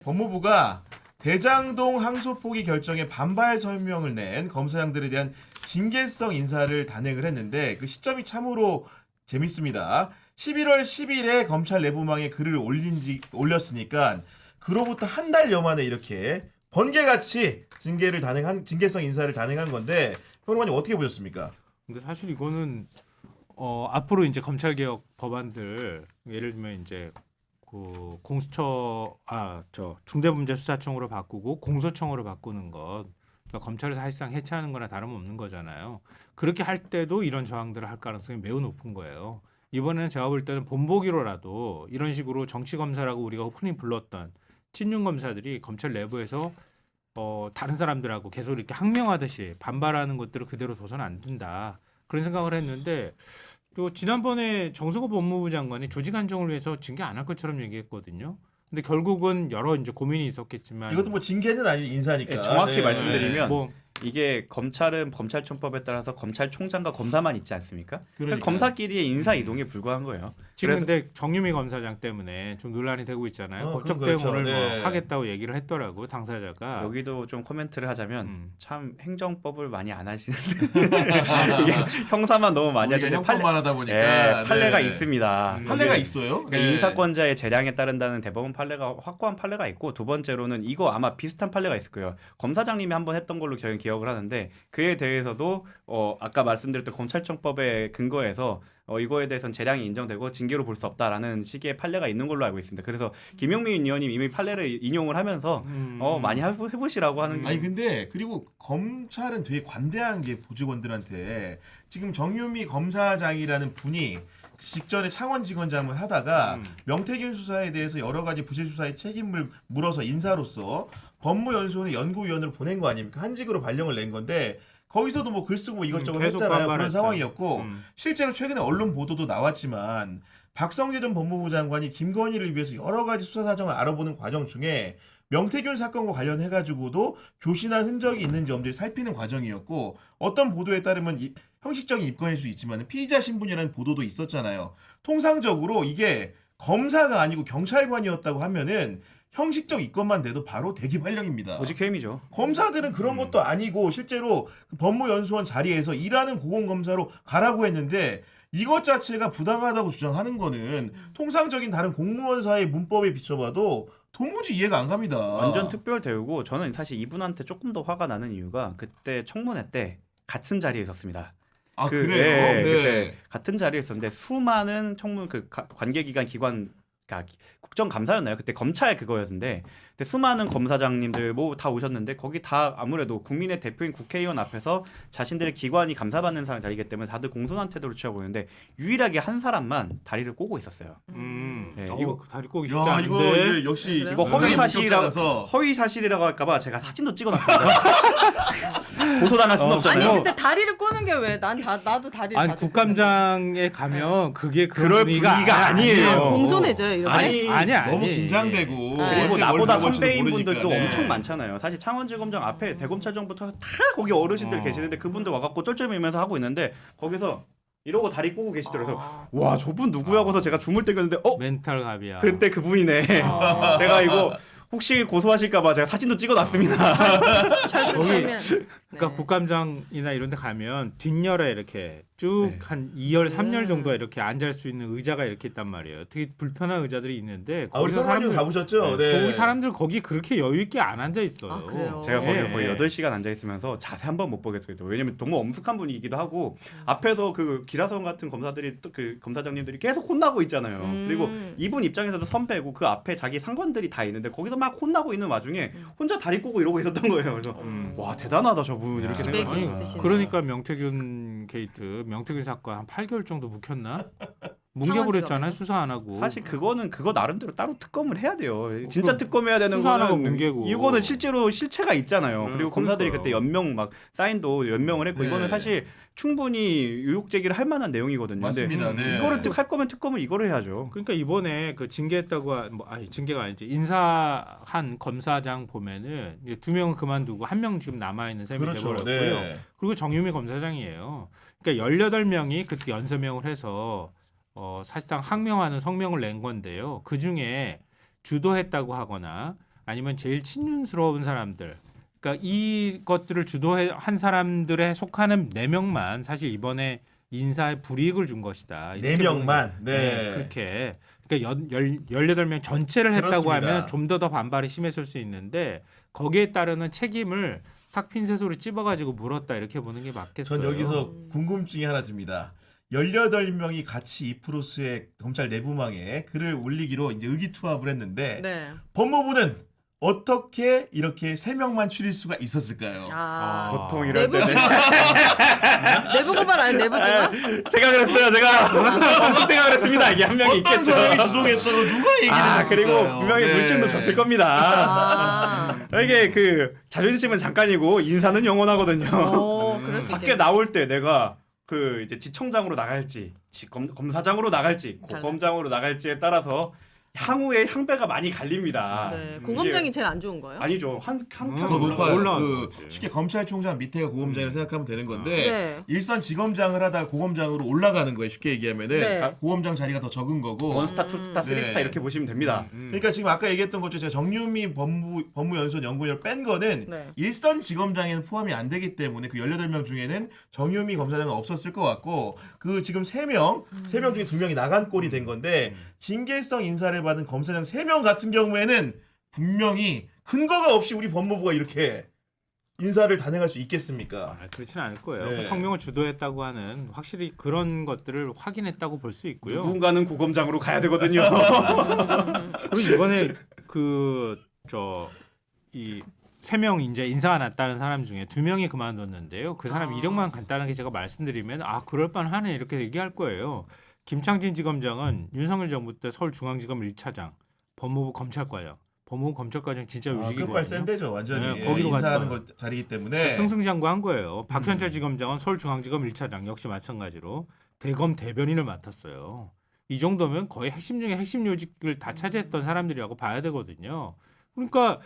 법무부가 대장동 항소 포기 결정에 반발 설명을 낸 검사장들에 대한 징계성 인사를 단행을 했는데 그 시점이 참으로 재밌습니다. 11월 10일에 검찰 내부망에 글을 올렸으니까 그로부터 한 달여 만에 이렇게 번개같이 징계성 인사를 단행한 건데 평론가님 어떻게 보셨습니까? 근데 사실 이거는 앞으로 이제 검찰 개혁 법안들 예를 들면 이제 그 중대범죄수사청으로 바꾸고 공소청으로 바꾸는 것, 그러니까 검찰을 사실상 해체하는 거나 다름없는 거잖아요. 그렇게 할 때도 이런 저항들을 할 가능성이 매우 높은 거예요. 이번에는 제가 볼 때는 본보기로라도 이런 식으로 정치 검사라고 우리가 흔히 불렀던 친윤 검사들이 검찰 내부에서 다른 사람들하고 계속 이렇게 항명하듯이 반발하는 것들을 그대로 둬서는 안 된다. 그런 생각을 했는데 또 지난번에 정성호 법무부 장관이 조직 안정을 위해서 징계 안 할 것처럼 얘기했거든요. 근데 결국은 여러 이제 고민이 있었겠지만 이것도 뭐 징계는 아니고 인사니까. 네, 정확히 네. 말씀드리면 뭐 이게 검찰은 검찰청법에 따라서 검찰총장과 검사만 있지 않습니까? 그러니까요. 검사끼리의 인사 이동에 불과한 거예요. 지금 그래서 근데 정유미 검사장 때문에 좀 논란이 되고 있잖아요. 법적 그건 그렇죠. 대응을 네. 뭐 하겠다고 얘기를 했더라고 당사자가. 여기도 좀 코멘트를 하자면 참 행정법을 많이 안 하시는데 이게 형사만 너무 많이 우리가 하시는데 형법만 하다 보니까 판례가 네. 있습니다. 판례가 여기 있어요? 그러니까 인사권자의 재량에 따른다는 대법원 판례가 확고한 판례가 있고, 두 번째로는 이거 아마 비슷한 판례가 있을 거예요. 검사장님이 한번 했던 걸로 저희는 기억을 하는데 그에 대해서도 아까 말씀드렸던 검찰청법에 근거해서 이거에 대해서는 재량이 인정되고 징계로 볼 수 없다라는 식의 판례가 있는 걸로 알고 있습니다. 그래서 김용민 의원님 이미 판례를 인용을 하면서 많이 해보시라고 하는. 아니 근데 그리고 검찰은 되게 관대한 게 보직원들한테 지금 정유미 검사장이라는 분이 직전에 창원지검장을 하다가 명태균 수사에 대해서 여러 가지 부실 수사의 책임을 물어서 인사로서 법무연수원의 연구위원으로 보낸 거 아닙니까? 한직으로 발령을 낸 건데 거기서도 뭐 글 쓰고 뭐 이것저것 계속 했잖아요. 그런 반발했죠. 상황이었고 실제로 최근에 언론 보도도 나왔지만 박성재 전 법무부 장관이 김건희를 위해서 여러 가지 수사 사정을 알아보는 과정 중에 명태균 사건과 관련해가지고도 교신한 흔적이 있는지 없는지 살피는 과정이었고, 어떤 보도에 따르면 형식적인 입건일 수 있지만 피의자 신분이라는 보도도 있었잖아요. 통상적으로 이게 검사가 아니고 경찰관이었다고 하면은 형식적 입건만 돼도 바로 대기 발령입니다. 보직해임이죠. 검사들은 그런 것도 아니고 실제로 그 법무연수원 자리에서 일하는 고공검사로 가라고 했는데 이것 자체가 부당하다고 주장하는 거는 통상적인 다른 공무원사의 문법에 비춰봐도 도무지 이해가 안 갑니다. 완전 특별 대우고, 저는 사실 이분한테 조금 더 화가 나는 이유가 그때 청문회 때 같은 자리에 있었습니다. 아 그래요? 네. 그때 같은 자리에 있었는데 수많은 청문 관계기관 기관 국정감사였나요? 그때 검찰 그거였는데, 근데 수많은 검사장님들 뭐 다 오셨는데 거기 다 아무래도 국민의 대표인 국회의원 앞에서 자신들의 기관이 감사받는 자리이기 때문에 다들 공손한 태도를 취하고 있는데 유일하게 한 사람만 다리를 꼬고 있었어요. 네, 이거 이거 다리 꼬기 쉽지 야 않은데. 이거 역시 이거 허위 사실이라고 할까봐 제가 사진도 찍어놨습니다. 고소당할 수는 아니 없잖아요. 근데 다리를 꼬는 게 왜? 나도 다리를 아니 자주 국감장에 가면 그게 그럴 분위기가 아니에요. 공손해져요 이렇게. 아니. 너무 긴장되고 그리고 언제 뭘 나보다 물어볼지도 선배인 분들도 모르니까. 네. 엄청 많잖아요. 사실 창원지검장 앞에 대검찰청부터 다 거기 어르신들 계시는데 그분들 와갖고 쩔쩔매면서 하고 있는데 거기서 이러고 다리 꼬고 계시더라고요. 와 저분 누구야 하고서 제가 줌을 떼겼는데 멘탈 갑이야. 그때 그분이네. 제가 이거 혹시 고소하실까봐 제가 사진도 찍어놨습니다. 철도 철면. 그러니까 국감장이나 이런 데 가면 뒷열에 이렇게 쭉 한 2열, 3열 정도가 이렇게 앉을 수 있는 의자가 이렇게 있단 말이에요. 되게 불편한 의자들이 있는데 우리 사람들 가보셨죠? 네. 거기 사람들 거기 그렇게 여유 있게 안 앉아 있어요. 아, 그래요? 제가 거기 네. 거의 8시간 앉아있으면서 자세 한 번 못 보겠어요. 왜냐면 너무 엄숙한 분위기이기도 하고 앞에서 그 기라성 같은 검사들이 또 그 검사장님들이 계속 혼나고 있잖아요. 그리고 이분 입장에서도 선배고 그 앞에 자기 상관들이 다 있는데 거기서 막 혼나고 있는 와중에 혼자 다리 꼬고 이러고 있었던 거예요. 그래서 와 대단하다 저분 이렇게 기백이 생각합니다. 있으시네요. 그러니까 명태균 게이트, 명태균 사건 한 8개월 정도 묵혔나? 뭉개버렸잖아요. 수사 안 하고. 사실 그거는 그거 나름대로 따로 특검을 해야 돼요. 진짜 특검해야 되는 수사 안 하고 거는 뭉개고. 이거는 실제로 실체가 있잖아요. 그리고 검사들이 그러니까요. 그때 연명 막 사인도 연명을 했고 네. 이거는 사실 충분히 의혹 제기를 할 만한 내용이거든요. 맞습니다. 근데 네. 이거를 할 거면 특검을 이거를 해야죠. 그러니까 이번에 그 징계했다고 징계가 아니지 인사한 검사장 보면은 이제 2명은 그만두고 1명 지금 남아 있는 셈이 그렇죠. 돼버렸고요. 네. 그리고 정유미 검사장이에요. 그러니까 18명이 그때 연서명을 해서 사실상 항명하는 성명을 낸 건데요. 그 중에 주도했다고 하거나 아니면 제일 친윤스러운 사람들, 그러니까 이것들을 주도한 사람들에 속하는 4명만 사실 이번에 인사에 불이익을 준 것이다. 이렇게 4명만. 보는 게- 네. 그렇게. 그러니까 18명 전체를 했다고 그렇습니다. 하면 좀 더 반발이 심했을 수 있는데 거기에 따르는 책임을 탁핀셋으로 찝어가지고 물었다 이렇게 보는 게 맞겠어요. 전 여기서 궁금증이 하나 듭니다. 18명이 같이 이프로스의 검찰 내부망에 글을 올리기로 이제 의기투합을 했는데 네. 법무부는 어떻게 이렇게 3명만 추릴 수가 있었을까요? 보통 이럴 내부 때는 내부 고발 아니 내부 지금? 제가 그랬어요. 제가 그때가 그랬습니다. 이게 한 명이 어떤 있겠죠. 사람이 주동했다고 누가 얘기를 했을까요? 그리고 분명히 네. 물증도 줬을 겁니다. 이게 그 자존심은 잠깐이고 인사는 영원하거든요. 그럴 수 밖에 있겠네. 나올 때 내가 그 이제 지청장으로 나갈지 검사장으로 나갈지 달라. 고검장으로 나갈지에 따라서 향후에 향배가 많이 갈립니다. 네. 고검장이 제일 안 좋은 거예요? 아니죠. 한 더 칸 높아요. 올라가는 그 거지. 쉽게 검찰총장 밑에가 고검장이라고 생각하면 되는 건데 네. 일선 지검장을 하다가 고검장으로 올라가는 거예요. 쉽게 얘기하면은 네. 고검장 자리가 더 적은 거고. 원스타, 투스타, 쓰리스타 네. 이렇게 보시면 됩니다. 그러니까 지금 아까 얘기했던 것처럼 제가 정유미 법무연수원 연구위원을 뺀 거는 네. 일선 지검장에는 포함이 안 되기 때문에 그 18명 중에는 정유미 검사장은 없었을 것 같고 그 지금 3명 중에 2명이 나간 꼴이 된 건데 징계성 인사를 받은 검사장 3명 같은 경우에는 분명히 근거가 없이 우리 법무부가 이렇게 인사를 단행할 수 있겠습니까? 그렇지는 않을 거예요. 네. 성명을 주도했다고 하는 확실히 그런 것들을 확인했다고 볼 수 있고요. 누군가는 고검장으로 가야 되거든요. 그리고 이번에 이 3명 이제 인사가 났다는 사람 중에 2명이 그만뒀는데요. 그 사람 이력만 간단하게 제가 말씀드리면 그럴 만하네 이렇게 얘기할 거예요. 김창진 지검장은 윤석열 정부 때 서울중앙지검 1차장, 법무부 검찰과장, 법무부 검찰과장 진짜 끝발 요직이거든요. 센 데죠 완전히. 네, 거기로 인사하는 갔다. 거 자리이기 때문에 승승장구한 거예요. 박현철 지검장은 서울중앙지검 1차장 역시 마찬가지로 대검 대변인을 맡았어요. 이 정도면 거의 핵심 중에 핵심 요직을 다 차지했던 사람들이라고 봐야 되거든요. 그러니까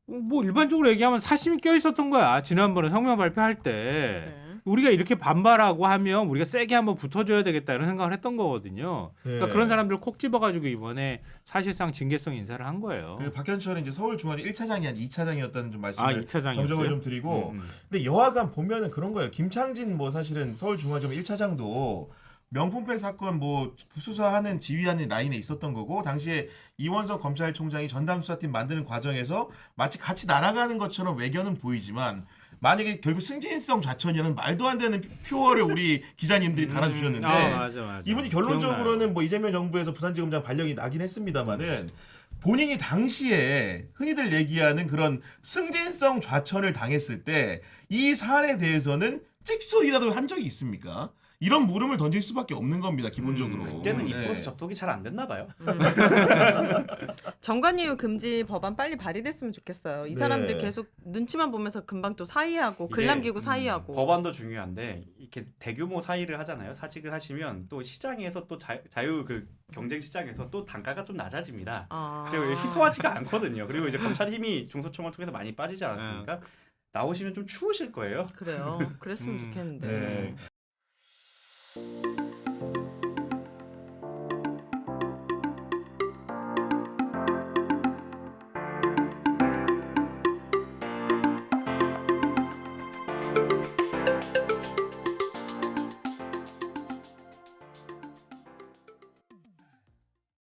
뭐 일반적으로 얘기하면 사심이 껴 있었던 거야. 지난번에 성명 발표할 때 네. 우리가 이렇게 반발하고 하면 우리가 세게 한번 붙어줘야 되겠다 이런 생각을 했던 거거든요. 그러니까 네. 그런 사람들 콕 집어가지고 이번에 사실상 징계성 인사를 한 거예요. 그리고 박현철은 이제 서울중앙지 1차장이 아니라 2차장이었다는 좀 말씀을 2차장이었어요? 정정을 좀 드리고 근데 여하간 보면은 그런 거예요. 김창진 뭐 사실은 서울중앙지검 1차장도 명품백 사건 뭐 수사하는 지휘하는 라인에 있었던 거고 당시에 이원석 검찰총장이 전담 수사팀 만드는 과정에서 마치 같이 날아가는 것처럼 외견은 보이지만 만약에 결국 승진성 좌천이라는 말도 안 되는 표어를 우리 기자님들이 달아주셨는데 맞아. 이분이 결론적으로는 뭐 이재명 정부에서 부산지검장 발령이 나긴 했습니다만은 본인이 당시에 흔히들 얘기하는 그런 승진성 좌천을 당했을 때 이 사안에 대해서는 찍소리라도 한 적이 있습니까? 이런 물음을 던질 수밖에 없는 겁니다. 기본적으로. 그때는 네. 이프로스 접촉이 잘 안 됐나 봐요. 정관이유 금지 법안 빨리 발의됐으면 좋겠어요. 이 네. 사람들 계속 눈치만 보면서 금방 또 사의하고 글 이게, 남기고 사의하고. 법안도 중요한데 이렇게 대규모 사의를 하잖아요. 사직을 하시면 또 시장에서 또 자유 그 경쟁 시장에서 또 단가가 좀 낮아집니다. 그리고 희소하지가 않거든요. 그리고 이제 검찰 힘이 중소청을 통해서 많이 빠지지 않았습니까? 나오시면 좀 추우실 거예요. 그래요. 그랬으면 좋겠는데. 네.